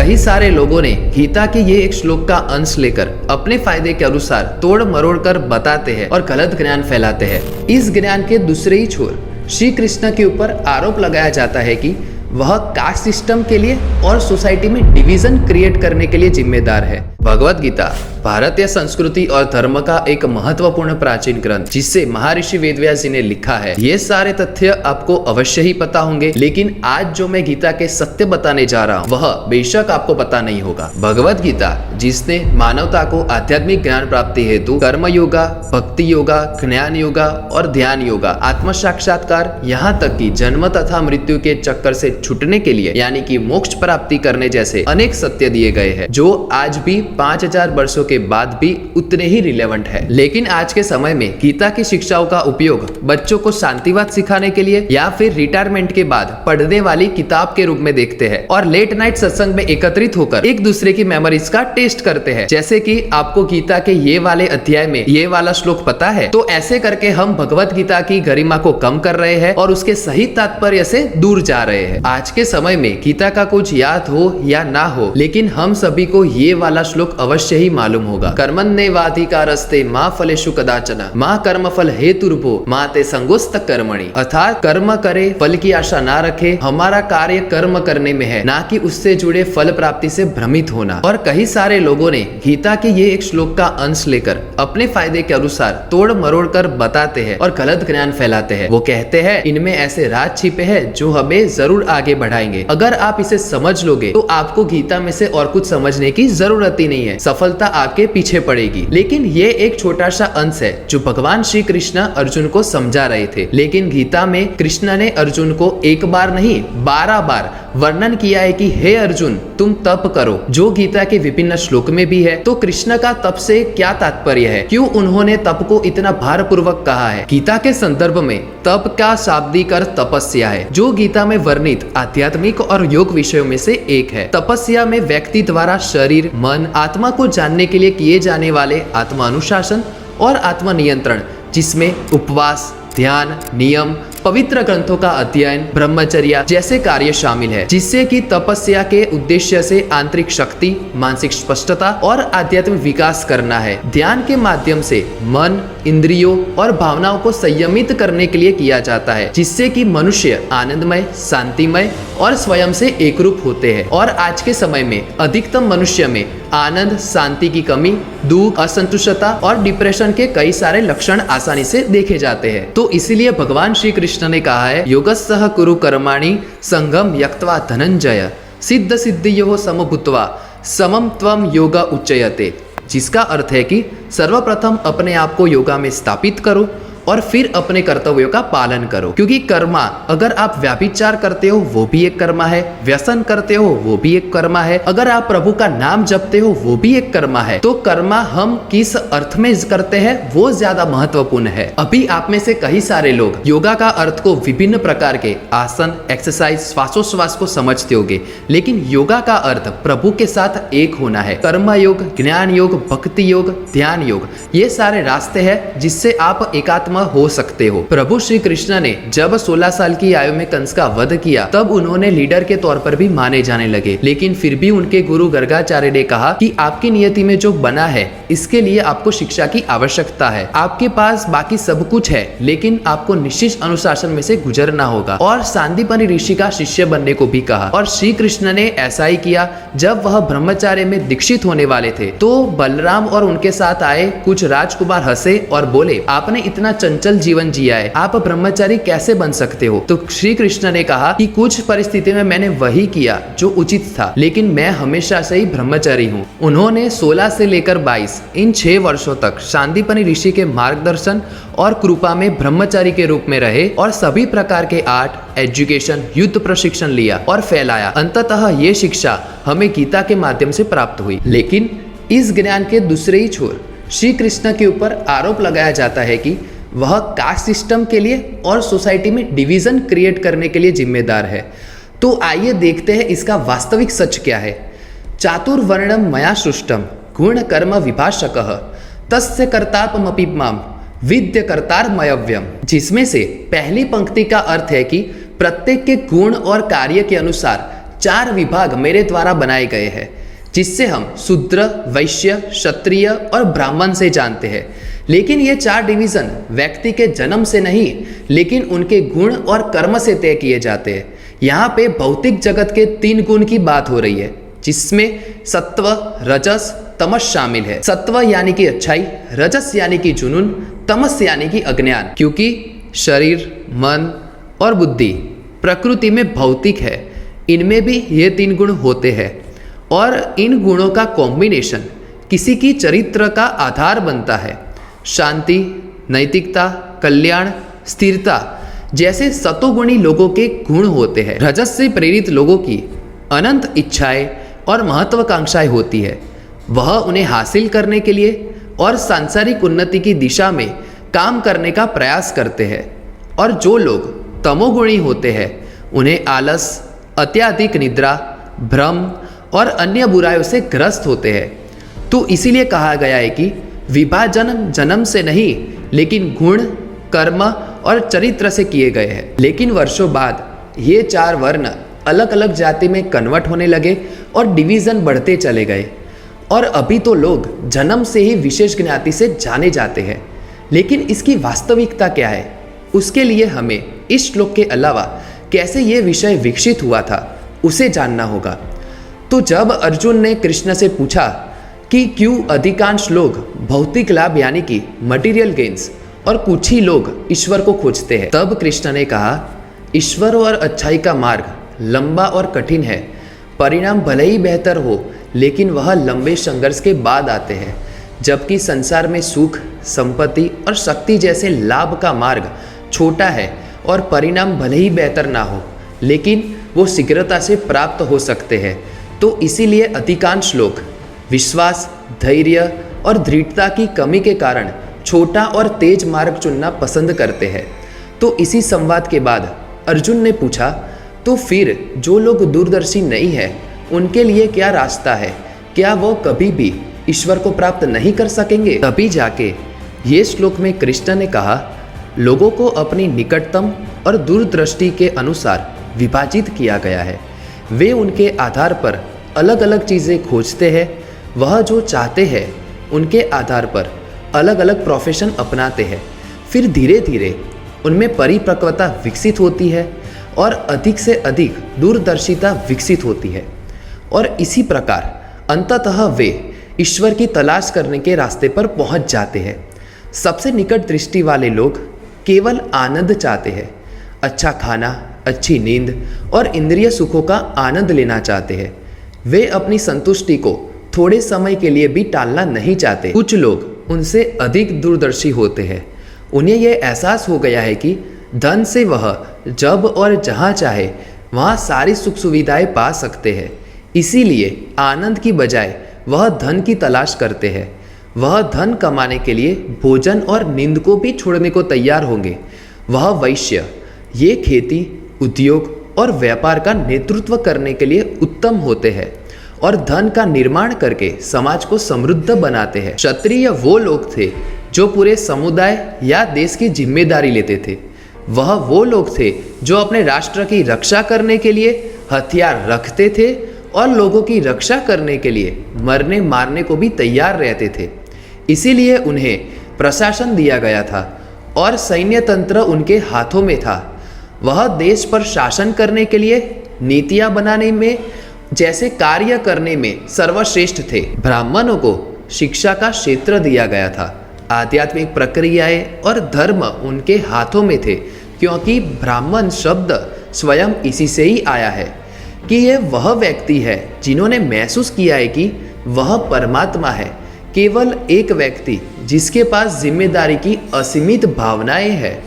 कई सारे लोगों ने गीता के ये एक श्लोक का अंश लेकर अपने फायदे के अनुसार तोड़ मरोड़ कर बताते हैं और गलत ज्ञान फैलाते हैं। इस ज्ञान के दूसरे ही छोर श्री कृष्ण के ऊपर आरोप लगाया जाता है कि वह कास्ट सिस्टम के लिए और सोसाइटी में डिवीजन क्रिएट करने के लिए जिम्मेदार है। भगवत गीता भारतीय संस्कृति और धर्म का एक महत्वपूर्ण प्राचीन ग्रंथ जिससे महर्षि वेदव्यास जी ने लिखा है। ये सारे तथ्य आपको अवश्य ही पता होंगे, लेकिन आज जो मैं गीता के सत्य बताने जा रहा हूँ वह बेशक आपको पता नहीं होगा। भगवत गीता जिसने मानवता को आध्यात्मिक ज्ञान प्राप्ति हेतु कर्म योगा, भक्ति योगा, ज्ञान योगा और ध्यान योगा, आत्म साक्षात्कार, यहाँ तक कि जन्म तथा मृत्यु के चक्कर से छूटने के लिए यानी कि मोक्ष प्राप्ति करने जैसे अनेक सत्य दिए गए हैं जो आज भी 5000 वर्षों के बाद भी उतने ही रिलेवेंट है। लेकिन आज के समय में गीता की शिक्षाओं का उपयोग बच्चों को शांतिवाद सिखाने के लिए या फिर रिटायरमेंट के बाद पढ़ने वाली किताब के रूप में देखते हैं और लेट नाइट सत्संग में एकत्रित होकर एक दूसरे की मेमोरीज का टेस्ट करते हैं। जैसे कि आपको गीता के ये वाले अध्याय में ये वाला श्लोक पता है, तो ऐसे करके हम भगवत गीता की गरिमा को कम कर रहे हैं और उसके सही तात्पर्य से दूर जा रहे हैं। आज के समय में गीता का कुछ याद हो या ना हो, लेकिन हम सभी को ये वाला श्लोक अवश्य ही मालूम होगा। कर्मण्येवाधिकारस्ते मा फलेषु कदाचन मा कर्मफल हेतुर्भो मा ते संगोस्त कर्मणि, अर्थात कर्म करे, फल की आशा ना रखे। हमारा कार्य कर्म करने में है, ना कि उससे जुड़े फल प्राप्ति से भ्रमित होना। और कई सारे लोगों ने गीता के ये एक श्लोक का अंश लेकर अपने फायदे के अनुसार तोड़ मरोड़ कर बताते हैं और गलत ज्ञान फैलाते हैं। वो कहते हैं इनमें ऐसे राज छिपे हैं जो हमें जरूर आगे बढ़ाएंगे। अगर आप इसे समझ लोगे तो आपको गीता में से और कुछ समझने की जरूरत ही नहीं है, सफलता आपके पीछे पड़ेगी। लेकिन ये एक छोटा सा अंश है जो भगवान श्री कृष्ण अर्जुन को समझा रहे थे। लेकिन गीता में कृष्ण ने अर्जुन को एक बार नहीं 12 बार वर्णन किया है कि हे अर्जुन तुम तप करो, जो गीता के विभिन्न श्लोक में भी है। तो कृष्ण का तप से क्या तात्पर्य है, क्यों उन्होंने तप को इतना भारपूर्वक कहा है? गीता के संदर्भ में तप का शाब्दिक अर्थ तपस्या है, जो गीता में वर्णित आध्यात्मिक और योग विषयों में से एक है। तपस्या में व्यक्ति द्वारा शरीर, मन, आत्मा को जानने के लिए किए जाने वाले आत्मानुशासन और आत्मनियंत्रण, जिसमें उपवास, ध्यान, नियम, पवित्र ग्रंथों का अध्ययन, ब्रह्मचर्य जैसे कार्य शामिल है, जिससे कि तपस्या के उद्देश्य से आंतरिक शक्ति, मानसिक स्पष्टता और आध्यात्मिक विकास करना है। ध्यान के माध्यम से मन, इंद्रियों और भावनाओं को संयमित करने के लिए किया जाता है, जिससे कि मनुष्य आनंदमय, शांतिमय और स्वयं से एकरूप होते हैं। और आज के समय में अधिकतम मनुष्य में आनंद, शांति की कमी, दुख, असंतुष्टता और डिप्रेशन के कई सारे लक्षण आसानी से देखे जाते हैं। तो इसीलिए भगवान श्री कृष्ण ने कहा है योगस्सह कुरु कर्माणि संगम यक्त्वा धनंजय सिद्ध सिद्धियोः समभूत्वा समम त्वं योग उच्यते, जिसका अर्थ है कि सर्वप्रथम अपने आप को योगा में स्थापित करो और फिर अपने कर्तव्यों का पालन करो। क्योंकि कर्मा, अगर आप व्यभिचार करते हो वो भी एक कर्मा है, व्यसन करते हो वो भी एक कर्मा है, अगर आप प्रभु का नाम जपते हो वो भी एक कर्मा है। तो कर्मा हम किस अर्थ में करते हैं वो ज्यादा महत्वपूर्ण है। अभी आप में से कई सारे लोग योगा का अर्थ को विभिन्न प्रकार के आसन, एक्सरसाइज, श्वासोश्वास को समझते होंगे, लेकिन योगा का अर्थ प्रभु के साथ एक होना है। कर्म योग, ज्ञान योग, भक्ति योग, ध्यान योग, ये सारे रास्ते हैं जिससे आप एकात्म हो सकते हो। प्रभु श्री कृष्ण ने जब 16 साल की आयु में कंस का वध किया तब उन्होंने लीडर के तौर पर भी माने जाने लगे, लेकिन फिर भी उनके गुरु गर्गाचार्य ने कहा कि आपकी नियति में जो बना है इसके लिए आपको शिक्षा की आवश्यकता है। आपके पास बाकी सब कुछ है, लेकिन आपको निश्चित अनुशासन में से गुजरना होगा। और सांदीपनि ऋषि का शिष्य बनने को भी कहा और श्री कृष्ण ने ऐसा ही किया। जब वह ब्रह्मचार्य में दीक्षित होने वाले थे तो बलराम और उनके साथ आए कुछ राजकुमार हंसे और बोले आपने इतना चंचल जीवन जिया है, आप ब्रह्मचारी कैसे बन सकते हो? तो श्री कृष्ण ने कहा कि कुछ परिस्थिति में मैंने वही किया जो उचित था, लेकिन मैं हमेशा से ही ब्रह्मचारी हूँ। उन्होंने 16 से लेकर 22 इन 6 वर्षों तक सांदीपनि ऋषि के मार्गदर्शन और कृपा में ब्रह्मचारी के रूप में रहे और सभी प्रकार के आर्ट, एजुकेशन, युद्ध प्रशिक्षण लिया और फैलाया। अंततः ये शिक्षा हमें गीता के माध्यम से प्राप्त हुई। लेकिन इस ज्ञान के दूसरे ही छोर श्री कृष्ण के ऊपर आरोप लगाया जाता है कि वह कास्ट सिस्टम के लिए और सोसाइटी में डिवीजन क्रिएट करने के लिए जिम्मेदार है। तो आइए देखते हैं इसका वास्तविक सच क्या है। चातुर्वर्णम मया सृष्टम गुण कर्म विभाषकः तस्य कर्तापमपि माम विद्य कर्तारमयव्यम, जिसमें से पहली पंक्ति का अर्थ है कि प्रत्येक के गुण और कार्य के अनुसार 4 विभाग मेरे द्वारा बनाए गए हैं, जिससे हम शूद्र, वैश्य, क्षत्रिय और ब्राह्मण से जानते हैं। लेकिन ये 4 डिवीजन व्यक्ति के जन्म से नहीं, लेकिन उनके गुण और कर्म से तय किए जाते हैं। यहाँ पे भौतिक जगत के 3 गुण की बात हो रही है, जिसमें सत्व, रजस, तमस शामिल है। सत्व यानी कि अच्छाई, रजस यानी कि जुनून, तमस यानी कि अज्ञान। क्योंकि शरीर, मन और बुद्धि प्रकृति में भौतिक है, इनमें भी ये 3 गुण होते हैं और इन गुणों का कॉम्बिनेशन किसी की चरित्र का आधार बनता है। शांति, नैतिकता, कल्याण, स्थिरता जैसे सतोगुणी लोगों के गुण होते हैं। रजस से प्रेरित लोगों की अनंत इच्छाएं और महत्वाकांक्षाएं होती है। वह उन्हें हासिल करने के लिए और सांसारिक उन्नति की दिशा में काम करने का प्रयास करते हैं। और जो लोग तमोगुणी होते हैं उन्हें आलस, अत्यधिक निद्रा, भ्रम और अन्य बुराइयों से ग्रस्त होते हैं। तो इसीलिए कहा गया है कि विभाजन जन्म से नहीं, लेकिन गुण, कर्म और चरित्र से किए गए हैं। लेकिन वर्षों बाद ये 4 वर्ण अलग अलग जाति में कन्वर्ट होने लगे और डिवीजन बढ़ते चले गए। और अभी तो लोग जन्म से ही विशेष ज्ञाति से जाने जाते हैं। लेकिन इसकी वास्तविकता क्या है, उसके लिए हमें इस श्लोक के अलावा कैसे ये विषय विकसित हुआ था उसे जानना होगा। तो जब अर्जुन ने कृष्ण से पूछा कि क्यों अधिकांश लोग भौतिक लाभ यानी कि मटेरियल गेन्स और कुछ ही लोग ईश्वर को खोजते हैं, तब कृष्ण ने कहा, ईश्वर और अच्छाई का मार्ग लंबा और कठिन है। परिणाम भले ही बेहतर हो, लेकिन वह लंबे संघर्ष के बाद आते हैं। जबकि संसार में सुख, संपत्ति और शक्ति जैसे लाभ का मार्ग छोटा है और परिणाम भले ही बेहतर ना हो, लेकिन वो शीघ्रता से प्राप्त हो सकते हैं। तो इसीलिए अधिकांश लोग विश्वास, धैर्य और दृढ़ता की कमी के कारण छोटा और तेज मार्ग चुनना पसंद करते हैं। तो इसी संवाद के बाद अर्जुन ने पूछा, तो फिर जो लोग दूरदर्शी नहीं है उनके लिए क्या रास्ता है? क्या वो कभी भी ईश्वर को प्राप्त नहीं कर सकेंगे? तभी जाके ये श्लोक में कृष्ण ने कहा, लोगों को अपनी निकटतम और दूरदृष्टि के अनुसार विभाजित किया गया है। वे उनके आधार पर अलग अलग चीज़ें खोजते हैं। वह जो चाहते हैं उनके आधार पर अलग अलग प्रोफेशन अपनाते हैं। फिर धीरे धीरे उनमें परिपक्वता विकसित होती है और अधिक से अधिक दूरदर्शिता विकसित होती है। और इसी प्रकार अंततः वे ईश्वर की तलाश करने के रास्ते पर पहुंच जाते हैं। सबसे निकट दृष्टि वाले लोग केवल आनंद चाहते हैं, अच्छा खाना, अच्छी नींद और इंद्रिय सुखों का आनंद लेना चाहते हैं। वे अपनी संतुष्टि को थोड़े समय के लिए भी टालना नहीं चाहते। कुछ लोग उनसे अधिक दूरदर्शी होते हैं। उन्हें यह एहसास हो गया है कि धन से वह जब और जहाँ चाहे वहाँ सारी सुख सुविधाएं पा सकते हैं। इसीलिए आनंद की बजाय वह धन की तलाश करते हैं। वह धन कमाने के लिए भोजन और नींद को भी छोड़ने को तैयार होंगे। वह वैश्य ये खेती, उद्योग और व्यापार का नेतृत्व करने के लिए उत्तम होते हैं और धन का निर्माण करके समाज को समृद्ध बनाते हैं। क्षत्रिय वो लोग थे जो पूरे समुदाय या देश की जिम्मेदारी लेते थे। वह वो लोग थे जो अपने राष्ट्र की रक्षा करने के लिए हथियार रखते थे और लोगों की रक्षा करने के लिए मरने मारने को भी तैयार रहते थे। इसीलिए उन्हें प्रशासन दिया गया था और सैन्य तंत्र उनके हाथों में था। वह देश पर शासन करने के लिए नीतियां बनाने में जैसे कार्य करने में सर्वश्रेष्ठ थे। ब्राह्मणों को शिक्षा का क्षेत्र दिया गया था। आध्यात्मिक प्रक्रियाएं और धर्म उनके हाथों में थे, क्योंकि ब्राह्मण शब्द स्वयं इसी से ही आया है कि यह वह व्यक्ति है जिन्होंने महसूस किया है कि वह परमात्मा है। केवल एक व्यक्ति जिसके पास जिम्मेदारी की असीमित भावनाएं हैं,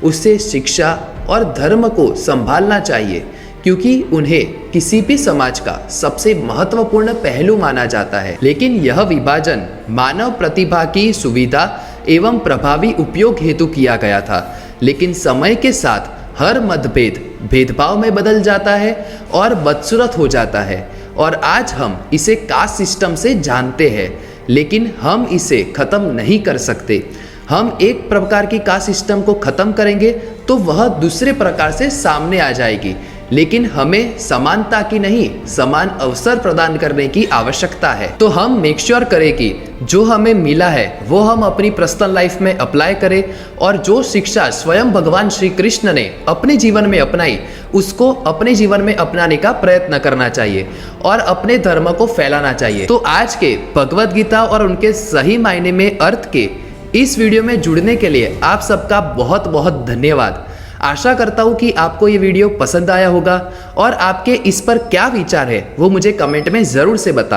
उससे शिक्षा और धर्म को संभालना चाहिए, क्योंकि उन्हें किसी भी समाज का सबसे महत्वपूर्ण पहलू माना जाता है। लेकिन यह विभाजन मानव प्रतिभा की सुविधा एवं प्रभावी उपयोग हेतु किया गया था। लेकिन समय के साथ हर मतभेद भेदभाव में बदल जाता है और बदसूरत हो जाता है। और आज हम इसे कास्ट सिस्टम से जानते हैं, लेकिन हम इसे खत्म नहीं कर सकते। हम एक प्रकार की कास्ट सिस्टम को खत्म करेंगे तो वह दूसरे प्रकार से सामने आ जाएगी। लेकिन हमें समानता की नहीं, समान अवसर प्रदान करने की आवश्यकता है। तो हम मेक श्योर करें कि जो हमें मिला है वो हम अपनी पर्सनल लाइफ में अप्लाई करें, और जो शिक्षा स्वयं भगवान श्री कृष्ण ने अपने जीवन में अपनाई उसको अपने जीवन में अपनाने का प्रयत्न करना चाहिए और अपने धर्म को फैलाना चाहिए। तो आज के भगवद गीता और उनके सही मायने में अर्थ के इस वीडियो में जुड़ने के लिए आप सबका बहुत बहुत धन्यवाद। आशा करता हूँ कि आपको ये वीडियो पसंद आया होगा और आपके इस पर क्या विचार है वो मुझे कमेंट में ज़रूर से बताएं।